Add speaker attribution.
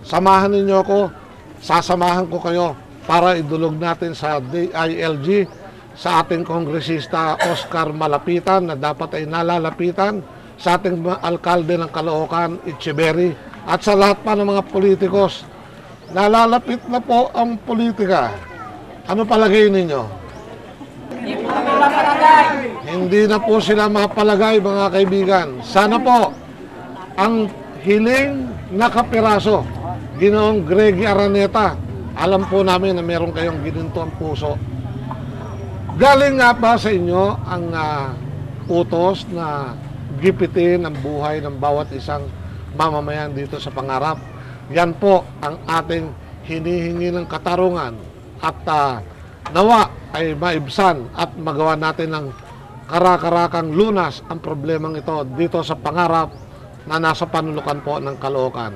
Speaker 1: Samahan ninyo ako, sasamahan ko kayo para idulog natin sa DILG sa ating kongresista Oscar Malapitan na dapat ay nalalapitan, sa ating alkalde ng Caloocan, Etcheverry, at sa lahat pa ng mga politikos. Nalalapit na po ang politika. Ano palagay ninyo? Hindi na po sila mapalagay, mga kaibigan. Sana po ang hiling na kapiraso, Ginoong Greggy Araneta, alam po namin na meron kayong gininto ang puso. Galing nga ba sa inyo ang utos na gipitin ang buhay ng bawat isang mamamayan dito sa Pangarap? Yan po ang ating hinihingi ng katarungan at nawa ay maibsan at magawa natin ng karakarakang lunas ang problemang ito dito sa Pangarap na nasa panulukan po ng Caloocan.